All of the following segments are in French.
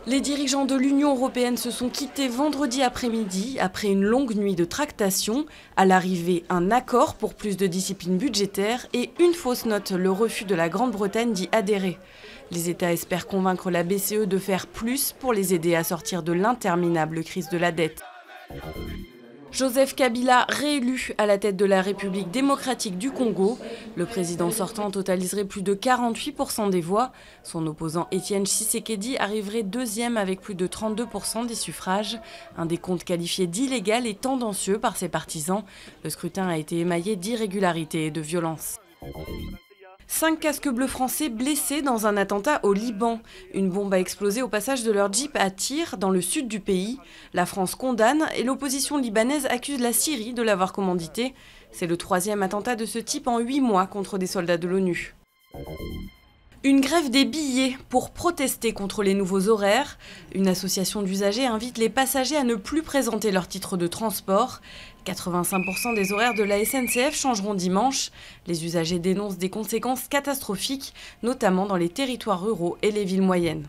Les dirigeants de l'Union européenne se sont quittés vendredi après-midi après une longue nuit de tractations. À l'arrivée, un accord pour plus de discipline budgétaire et une fausse note, le refus de la Grande-Bretagne d'y adhérer. Les États espèrent convaincre la BCE de faire plus pour les aider à sortir de l'interminable crise de la dette. Joseph Kabila, réélu à la tête de la République démocratique du Congo. Le président sortant totaliserait plus de 48% des voix. Son opposant Étienne Tshisekedi arriverait deuxième avec plus de 32% des suffrages. Un décompte qualifié d'illégal et tendancieux par ses partisans. Le scrutin a été émaillé d'irrégularités et de violences. 5 casques bleus français blessés dans un attentat au Liban. Une bombe a explosé au passage de leur jeep à Tyr, dans le sud du pays. La France condamne et l'opposition libanaise accuse la Syrie de l'avoir commandité. C'est le 3e attentat de ce type en 8 mois contre des soldats de l'ONU. Une grève des billets pour protester contre les nouveaux horaires. Une association d'usagers invite les passagers à ne plus présenter leur titre de transport. 85% des horaires de la SNCF changeront dimanche. Les usagers dénoncent des conséquences catastrophiques, notamment dans les territoires ruraux et les villes moyennes.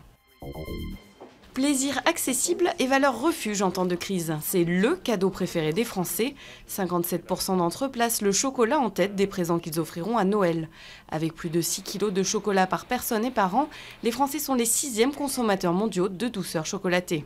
Plaisir accessible et valeur refuge en temps de crise. C'est le cadeau préféré des Français. 57% d'entre eux placent le chocolat en tête des présents qu'ils offriront à Noël. Avec plus de 6 kg de chocolat par personne et par an, les Français sont les 6e consommateurs mondiaux de douceur chocolatée.